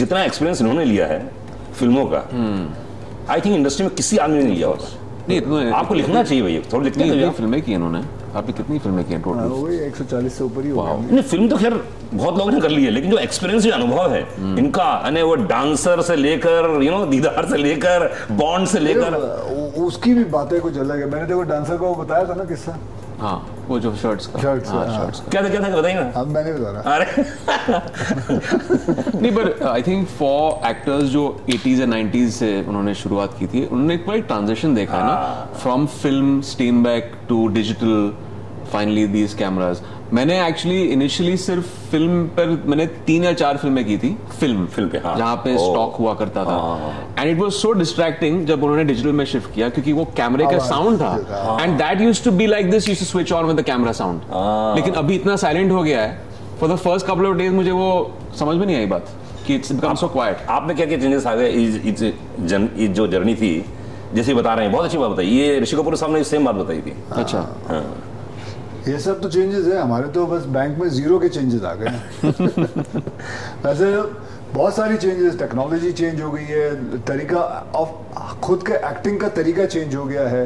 जितना एक्सपीरियंस इन्होंने लिया है फिल्मों का, आई थिंक इंडस्ट्री में किसी आदमी ने नहीं लिया होता। नहीं, आपको लिखना चाहिए भैया, थोड़ा लिखते हैं। फिल्में की इन्होंने, आपने कितनी फिल्में की हैं टोटल? वही 140 से ऊपर ही होगा। नहीं, फिल्म तो खैर बहुत लोगों ने कर ली है, लेकिन जो एक्सपीरियंस, जो अनुभव है इनका, यानी वो डांसर से लेकर दीदार से लेकर बॉन्ड से लेकर, उसकी भी बातें कुछ अलग है। मैंने देखो डांसर को बताया था ना किस्सा। हाँ, वो जो शर्ट्स का। शर्ट्स क्या था बताइए ना। अब मैंने बता रहा। अरे नहीं, but I think for actors जो 80s एंड 90s से उन्होंने शुरुआत की थी, उन्होंने एक ट्रांजिशन देखा है ना, फ्रॉम फिल्म स्टेनबैक to digital, finally these cameras. मैंने एक्चुअली इनिशियली सिर्फ फिल्म पर मैंने 3 या 4 फिल्में की थी, फिल्म पे, हाँ, जहाँ पे स्टॉक हुआ करता था, and it was so distracting जब उन्होंने डिजिटल में शिफ्ट किया, क्योंकि वो कैमरे का साउंड था, and that used to be like this, used to switch on with the camera sound. लेकिन अभी इतना साइलेंट हो गया है, for the first couple of days मुझे वो समझ में नहीं आई बात कि इट्स बिकम सो क्वाइट। आप में क्या क्या चेंजेस आ गए इस जो जर्नी थी, जैसे बता रहे हैं, बहुत अच्छी बात बताई। ये ऋषि कपूर साहब ने सेम बात बताई थी। अच्छा, ये सब तो चेंजेस है, हमारे तो बस बैंक में 0 के चेंजेस आ गए हैं। वैसे बहुत सारी चेंजेस, टेक्नोलॉजी चेंज हो गई है, तरीका ऑफ खुद के एक्टिंग का तरीका चेंज हो गया है,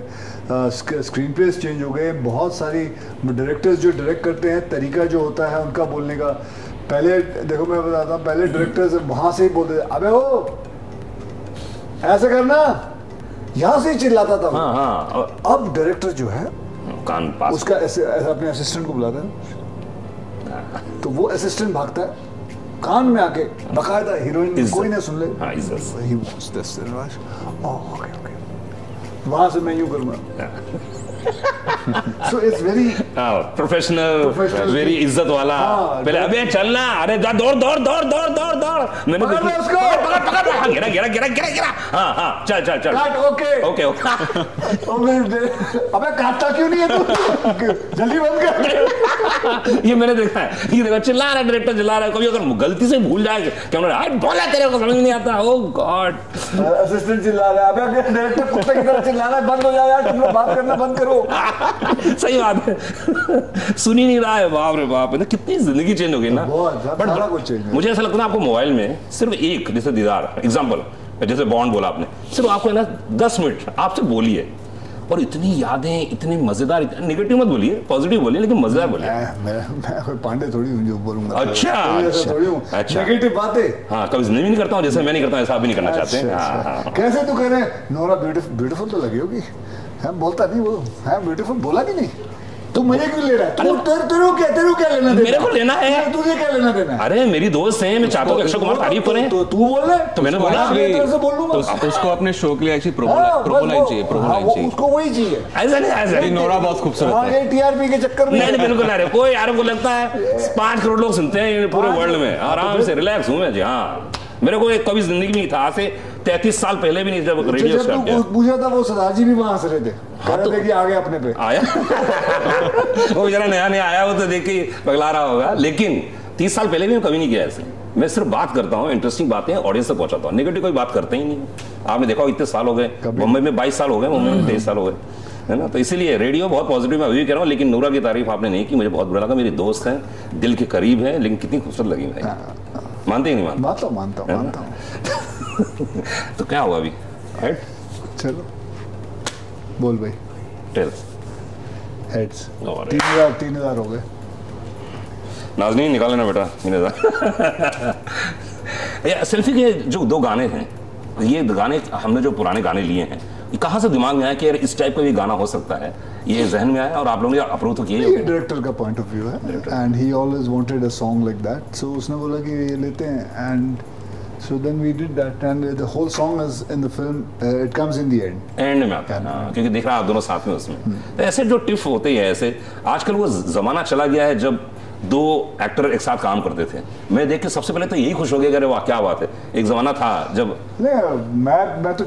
स्क्रीन प्लेस चेंज हो गए, बहुत सारी डायरेक्टर्स जो डायरेक्ट करते हैं, तरीका जो होता है उनका बोलने का। पहले देखो मैं बताता हूँ, पहले डायरेक्टर्स वहाँ से ही बोलते थे, अबे वो ऐसे करना, यहाँ से ही चिल्लाता था। हाँ। अब डायरेक्टर जो है कान पास, उसका ऐसे अपने असिस्टेंट को बुलाता है, तो वो असिस्टेंट भागता है कान में आके, बकायदा हीरोइन कोई ना सुन ले, he wants this, ओके वहां से मैं यूं करूंगा। So it's very professional, very इज्जत वाला। पहले अबे चलना, अरे दौड़, मैंने पकड़, गिरा, हाँ, चल, ओके। अबे काटता क्यों नहीं है तू, जल्दी बंद कर। ये मैंने देखा है, ये देखो चिल्ला रहा है डायरेक्टर, चिल्ला रहा है, कभी अगर गलती से भूल जाए कैमरा, बोला तेरे को समझ नहीं आता, ओ गॉड, असिस्टेंट चिल्ला रहा है, अबे डायरेक्टर कुत्ते की तरह चिल्ला रहा है, बंद हो जाओ यार, तुम लोग बात करना बंद करो। सही बात है, सुन ही नहीं रहा है। बाप रे बाप, तो कितनी जिंदगी चेंज हो गई ना। बट मुझे ऐसा लगता है आपको मोबाइल में सिर्फ एक, जैसे दीदार एग्जांपल, जैसे बॉन्ड बोला आपने, सिर्फ आपको है ना 10 मिनट आपसे बोलिए, और इतनी यादें, इतनी मजेदार, नेगेटिव मत बोलिए, पॉजिटिव बोलिए, लेकिन मजेदार बोलिए। मैं कोई पांडे थोड़ी हूँ जो बोलूंगा। अच्छा, नेगेटिव बातें हाँ, कभी जिंदगी नहीं करता हूँ, जैसे मैं नहीं करता हूँ, ऐसा आप भी नहीं करना चाहते। कैसे तू कह रहे हैं नोरा ब्यूटीफुल तो लगी होगी, बोलता नहीं वो है ब्यूटीफुल, बोला कि नहीं? तू मुझे क्यों ले रहा है? तेरे क्या लेना देना? मेरे को लेना है, तुझे क्या लेना देना? अरे मेरी दोस्त है, मैं चाहता हूँ अक्षय कुमार तारीफ करें, तो तू बोल रहा है, तो मैंने बोला से बोल लूंगा। उसको अपने शो के लिए एक्चुअली प्रोमो लाइन चाहिए, उसको वही चाहिए। ऐसा नहीं, नोरा बहुत खूबसूरत है, टीआरपी के चक्कर में नहीं, बिल्कुल नहीं। कोई यार को लगता है 5 करोड़ लोग सुनते हैं पूरे वर्ल्ड में, आराम से रिलैक्स हूँ मैं जी। हाँ, मेरे को एक कभी जिंदगी में नहीं था, आज से 33 साल पहले भी नहीं, जब रेडियो स्टार्ट किया। पूछा था वो सरदार जी भी वहां से रहे थे, कह रहे थे कि आ गए अपने पे आया। वो जरा नया आया हो तो देख के पगला रहा होगा, लेकिन 30 साल पहले भी मैं कभी नहीं किया ऐसे। मैं सिर्फ बात करता हूँ, इंटरेस्टिंग बातें ऑडियंस तक पहुंचाता हूँ, नेगेटिव कोई बात करते ही नहीं। आपने देखा इतने साल हो गए, मुंबई में 22 साल हो गए, मुंबई में 23 साल हो गए, है ना। तो इसीलिए रेडियो बहुत पॉजिटिव मैं अभी कह रहा हूँ, लेकिन नूरा की तारीफ आपने नहीं की, मुझे बहुत बुरा लगा। मेरी दोस्त है, दिल के करीब है, लेकिन कितनी खूबसूरत लगी भाई। मानते ही नहीं? मानता हूँ। तो क्या हुआ अभी? हेड, चलो बोल भाई। टेल्स, हेड्स 3000 हो गए। नाज़नीन निकाल लेना बेटा 3000। सेल्फी के जो 2 गाने हैं, ये गाने हमने जो पुराने गाने लिए हैं, कहाँ से दिमाग में आया कि यार इस टाइप का भी गाना हो सकता है, ये जहन में आया और आप लोगों ने अप्रूव तो किया? ये डायरेक्टर का पॉइंट ऑफ व्यू है, and he always wanted a song like that, so उसने बोला कि ये लेते हैं, and so then we did that, and the whole song is in the film, it comes in the end में आता है, क्योंकि देख रहा आप दोनों साथ में उसमें। तो ऐसे जो टिफ होते हैं, ऐसे आजकल वो जमाना चला गया है जब 2 एक्टर एक साथ काम करते थे। मैं देख के सबसे पहले तो यही खुश हो गया, अरे वाह क्या बात है। एक जमाना था जब मैं तो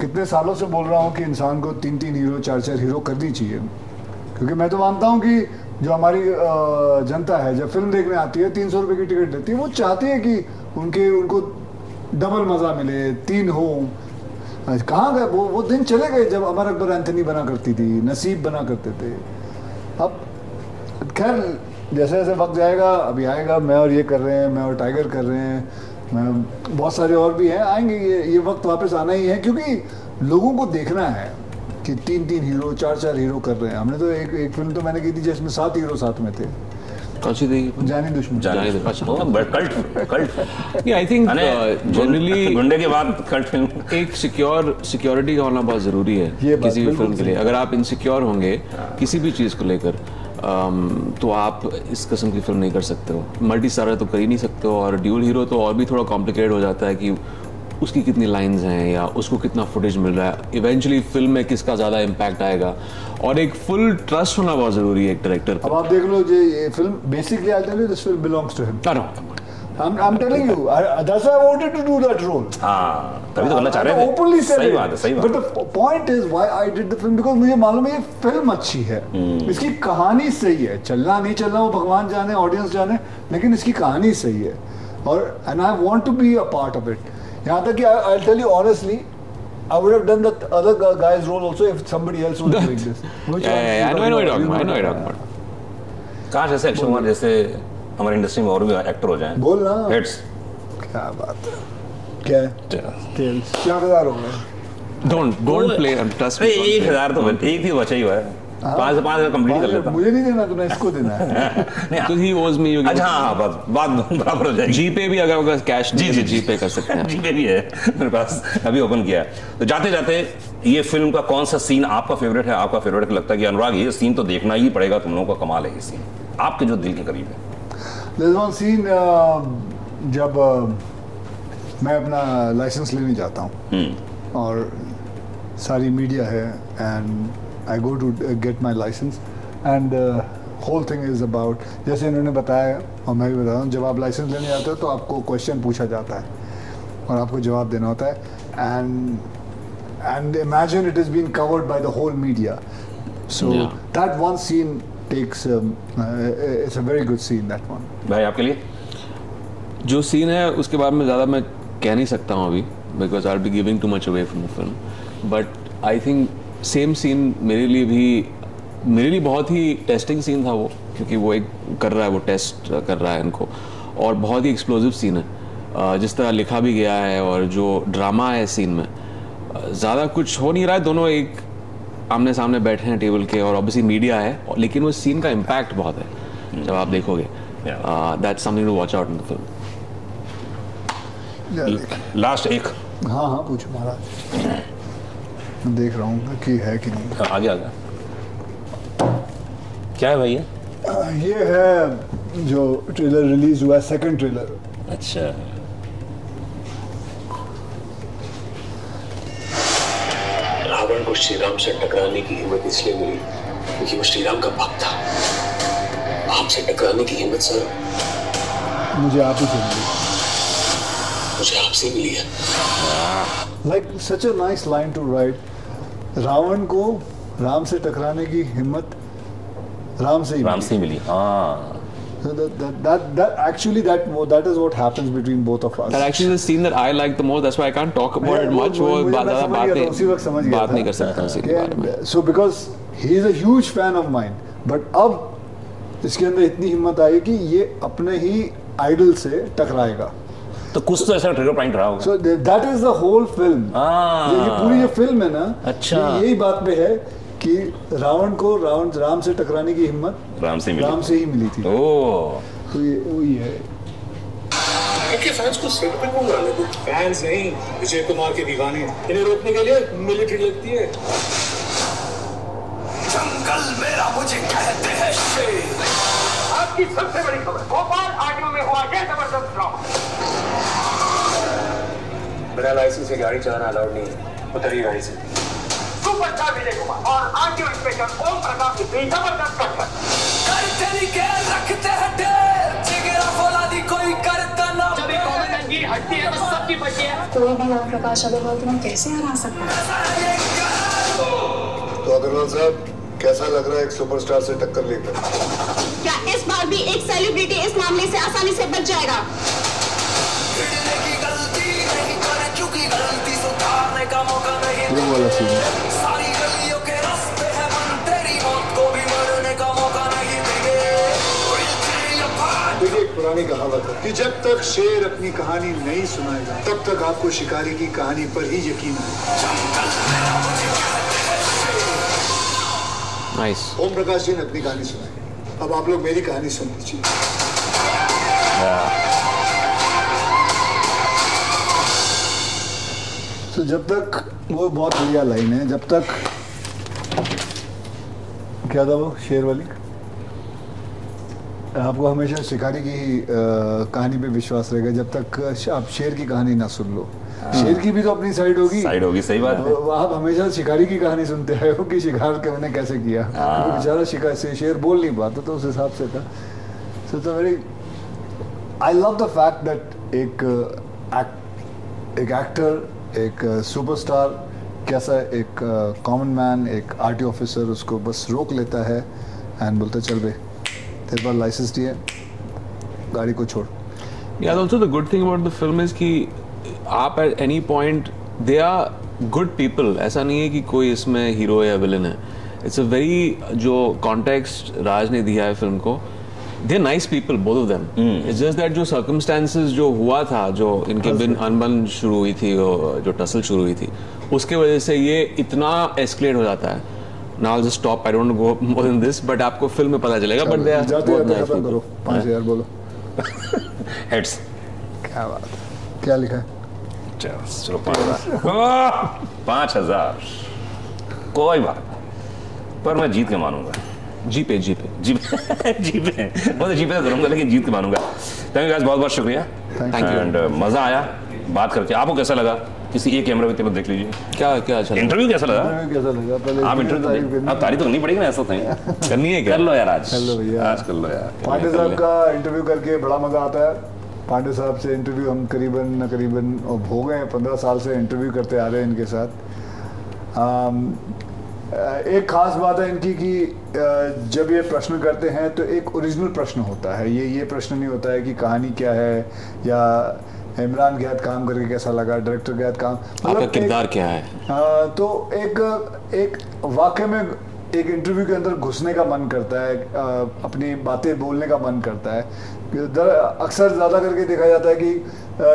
कितने सालों से बोल रहा हूँ कि इंसान को 3 हीरो 4 हीरो करनी चाहिए, क्योंकि मैं तो मानता हूँ कि जो हमारी जनता है जब फिल्म देखने आती है 300 रुपए की टिकट देती है, वो चाहती है कि उनको डबल मजा मिले, 3 हो। कहाँ गए वो दिन? चले गए जब अमर अकबर एंथनी बना करती थी, नसीब बना करते थे। अब खैर जैसे जैसे वक्त जाएगा, अभी आएगा, मैं और ये कर रहे हैं, मैं और टाइगर कर रहे हैं, बहुत सारे और भी हैं, आएंगे, ये वक्त वापस आना ही है, क्योंकि लोगों को देखना है कि 3-3 हीरो 4-4 हीरो कर रहे हैं। हमने तो एक फिल्म तो मैंने की थी जिसमें 7 हीरो साथ में थे। कौन सी थी? जानी दुश्मन। कल्ट। आई थिंक जनरली गुंडे के बाद कल्ट फिल्म। एक सिक्योरिटी का होना बहुत ज़रूरी है किसी भी फिल्म के लिए। अगर आप इनसिक्योर होंगे किसी भी चीज़ को लेकर तो आप इस किस्म की फिल्म नहीं कर सकते हो। मल्टी स्टारर तो कर ही नहीं सकते हो, और ड्यूल हीरो तो और भी थोड़ा कॉम्प्लिकेटेड हो जाता है कि उसकी कितनी लाइंस हैं या उसको कितना फुटेज मिल रहा है, इवेंचुअली फिल्म में किसका ज़्यादा इम्पैक्ट आएगा, और एक फुल ट्रस्ट होना बहुत ज़रूरी है एक डायरेक्टर अब आप देख लो ये film basically I tell you this film belongs to him. I'm telling you, that's why I wanted to do that role. हाँ, तभी तो करना चाह रहे थे। Openly said सही it. बात है, सही बात है। But the point is why I did the film, because मुझे मालूम है ये फिल्म अच्छी है, इसकी कहानी सही है, चलना नहीं चलना वो भगवान जाने, ऑडियंस जाने, लेकिन इसकी कहानी सही है, और and I want to be a part of it. यहाँ तक कि I'll tell you honestly, I would have done that other guy's role also if somebody else was doing this. I know it wrong. काश ऐसे अक्षय कुमार जैसे हमारी industry में और भी एक्टर हो जाएं। बोल ना। हिट्स। क्या बात है, क्या है? क्या हजार हो गए? Don't play and trust me. 1000 तो एक ही बचा ही हुआ है। 5,000 कंप्लीट कर लेता। मुझे नहीं देना, तुम्हें इसको देना है। तो he owes me, you give. अच्छा हाँ, बस बात बराबर हो जाएगी। जी पे भी अगर कैश जी जी पे कर सकते हैं। जी पे भी है मेरे पास, अभी ओपन किया है। तो जाते जाते ये फिल्म का कौन सा सीन आपका फेवरेट है? आपका फेवरेट लगता है कि अनुराग ये सीन तो देखना ही पड़ेगा, तुम लोगों का कमाल है ये सीन, आपके जो दिल के करीब है। There's one scene जब मैं अपना लाइसेंस लेने जाता हूँ और सारी मीडिया है and I go to get my license and whole thing is about, जैसे इन्होंने बताया और मैं भी बता रहा हूँ, जब आप लाइसेंस लेने जाते हो तो आपको क्वेश्चन पूछा जाता है और आपको जवाब देना होता है, and imagine it is been covered by the whole media, so that one scene takes it's a very good scene, that one. भाई आपके लिए जो सीन है उसके बारे में ज़्यादा मैं कह नहीं सकता हूँ अभी, because I be giving too much away from the film, but I think same scene मेरे लिए बहुत ही टेस्टिंग सीन था वो, क्योंकि वो एक कर रहा है, वो टेस्ट कर रहा है इनको, और बहुत ही एक्सप्लोजिव सीन है जिस तरह लिखा भी गया है, और जो ड्रामा है सीन में ज़्यादा कुछ हो नहीं रहा है, दोनों एक आमने सामने बैठे हैं टेबल के, और ऑब्वियसली मीडिया है, लेकिन वो सीन का इम्पैक्ट बहुत है जब आप देखोगे। That's something to watch out in the film. Last एक। हाँ पूछो महाराज, मैं देख रहा हूँ कि है कि नहीं। आगे क्या है भाई ये है जो ट्रेलर रिलीज हुआ है, सेकंड ट्रेलर। अच्छा, रावण को श्री राम से टकराने की हिम्मत इसलिए मिली क्योंकि वो श्री राम का भक्त था। आपसे टकराने की हिम्मत सर मुझे आप ही से मिली, मुझे आपसे मिली है। Like such a nice line to write. Ravan को राम से टकराने की हिम्मत राम से ही मिली। हाँ, so that actually that is what happens between both of us. That actually is the scene that I like the most. That's why I can't talk about it much. वो ज़्यादा बात नहीं कर सकता उसी के बारे में। So because he is a huge fan of mine, but अब इसके अंदर इतनी हिम्मत आई कि ये अपने ही आइडल से टकराएगा। तो कुछ तो ऐसा ट्रिगर पॉइंट रहा होगा। So that is the whole film. ये पूरी जो फिल्म है ना, अच्छा, यही बात पे है कि रावण को राम से टकराने की हिम्मत राम से ही मिली थी। ओह, तो ये वही है। इनके फैंस को सेट पे कौन डाले? फैंस नहीं, विजय कुमार के दीवाने। इन्हें रोकने के लिए मिलिट्री लगती है। जंगल मेरा मुझे कहते हैं शेर। आपकी सबसे बड़ी खबर, भोपाल आरटीओ में हुआ यह जबरदस्त ड्रामा। बिना लाइसेंस से गाड़ी चलाना अलाउड नहीं है, उतरिए गाड़ी से। सुपरस्टार विजय कुमार और आरटीओ इंस्पेक्टर ओम प्रकाश के बीच जबरदस्त टक्कर। रखते हैं ढेर, जिगरा फौलादी कोई करता ना। जब एक कॉमन की हड्डी है तो सबकी बची है। कोई भी ओम प्रकाश अग्रवाल तुम्हें कैसे हरा सकता है? तो अग्रवाल साहब, कैसा लग रहा है एक सुपरस्टार से टक्कर लेकर? क्या इस बार भी एक सेलिब्रिटी इस मामले से आसानी से बच जाएगा? ये वाला सीन सारी गलियों के रास्ते हैं बंद, तेरी मौत को भी मरने का मौका नहीं देंगे। देखिए, एक पुरानी कहावत हुआ था कि जब तक शेर अपनी कहानी नहीं सुनाएगा तब तक आपको शिकारी की कहानी पर ही यकीन आएगा। नाइस। ओम प्रकाश जी ने अपनी कहानी सुनाई, अब आप लोग मेरी कहानी सुन लीजिए। तो जब तक, वो बहुत बढ़िया लाइन है, जब तक, क्या था वो शेर वाली, आपको हमेशा शिकारी की कहानी पे विश्वास रहेगा जब तक आप शेर की कहानी ना सुन लो। शेर की भी तो अपनी साइड होगी, सही बात है। आप हमेशा शिकारी की कहानी सुनते आए हो कि शिकार के मैंने कैसे किया, तो बेचारा शिकार से शेर बोल नहीं पाता, तो उस हिसाब से था। सो तो very, I love the fact that एक एक्टर, एक सुपरस्टार कैसा एक कॉमन मैन, एक आरटी ऑफिसर उसको बस रोक लेता है एंड बोलता चल बे तेरे पास लाइसेंस नहीं है, गाड़ी को छोड़। Yeah, also the good thing about the film is कि आप at any point they are good people, ऐसा नहीं है कि कोई इसमें हीरो या विलन है। It's a very, जो context राज ने दिया है फिल्म को, they're nice people both of them. It's just that जो circumstances जो हुआ था, जो इनके बिन अनबन शुरू हुई थी, जो टसल शुरू हुई थी, उसके वजह से ये इतना escalate हो जाता है। Now I'll just stop. I don't want to go more than this, but आपको फिल्म में पता चलेगा। But they are both nice people. 5000 बोलो। हेड्स। क्या बात, क्या लिखा है? चलो 5000 कोई बात नहीं, पर मैं जीत के मानूंगा। जी पे जी पे वो तो जी पे करूंगा, लेकिन जीत के मानूंगा। थैंक यू गाइस, बहुत बहुत शुक्रिया, थैंक यू। एंड मजा आया बात करके। आपको कैसा लगा? किसी एक कैमरा में देख लीजिए। क्या अच्छा इंटरव्यू कैसा लगा? पहले आप इंटरव्यू, अब तारीफ तो करनी पड़ेगी ना, ऐसा नहीं करनी है, कर लो यार आज, आज कर लो यार। पांडे साहब का इंटरव्यू करके बड़ा मजा आता है। पांडे साहब से इंटरव्यू हम करीबन हो गए 15 साल से इंटरव्यू करते आ रहे हैं इनके साथ। एक खास बात है इनकी कि जब ये प्रश्न करते हैं तो एक ओरिजिनल प्रश्न होता है, ये प्रश्न नहीं होता है कि कहानी क्या है या इमरान के हाथ काम करके कैसा लगा, डायरेक्टर के हाथ काम, आपका किरदार क्या है। तो एक वाकई में एक इंटरव्यू के अंदर घुसने का मन करता है, अपनी बातें बोलने का मन करता है। अक्सर ज़्यादा करके देखा जाता है कि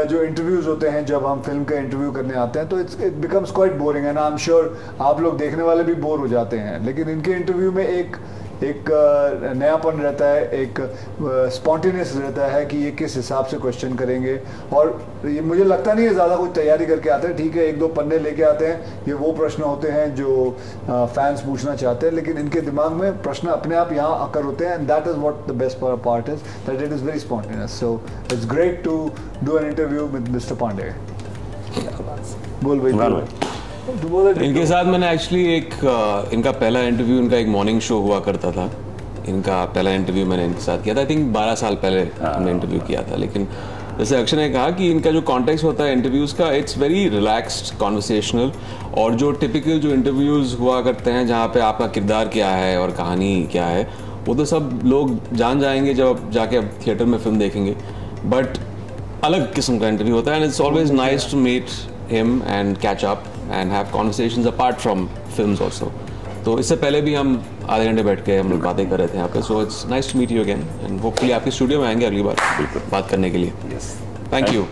जो इंटरव्यूज़ होते हैं, जब हम फिल्म का इंटरव्यू करने आते हैं तो it becomes quite boring, and I am sure आप लोग देखने वाले भी बोर हो जाते हैं। लेकिन इनके इंटरव्यू में एक नयापन रहता है, एक स्पॉन्टेनियस रहता है कि ये किस हिसाब से क्वेश्चन करेंगे। और ये मुझे लगता नहीं है ज़्यादा कुछ तैयारी करके आते हैं, ठीक है 1-2 पन्ने लेके आते हैं, ये वो प्रश्न होते हैं जो फैंस पूछना चाहते हैं, लेकिन इनके दिमाग में प्रश्न अपने आप यहाँ आकर होते हैं, and that is what the best part is that it is very spontaneous. So it's great to do an interview with mister Pandey. बोल भाई। इनके साथ मैंने एक्चुअली इनका पहला इंटरव्यू, इनका एक मॉर्निंग शो हुआ करता था, इनका पहला इंटरव्यू मैंने इनके साथ किया था। आई थिंक 12 साल पहले हमने इंटरव्यू किया था। लेकिन जैसे अक्षय ने कहा कि इनका जो कॉन्टेक्स्ट होता है इंटरव्यूज़ का, इट्स वेरी रिलैक्स्ड, कॉन्वर्सेशनल, और जो टिपिकल जो इंटरव्यूज़ हुआ करते हैं जहाँ पे आपका किरदार क्या है और कहानी क्या है, वो तो सब लोग जान जाएंगे जब जाके अब थिएटर में फिल्म देखेंगे। बट अलग किस्म का इंटरव्यू होता है, and it's always nice to meet him and catch up and have conversations apart from films also. तो इससे पहले भी हम आधे घंटे बैठ के हम लोग बातें कर रहे थे यहाँ पे। So it's nice to meet you again, and hopefully आपके स्टूडियो में आएंगे अगली बार बात करने के लिए। Thank you.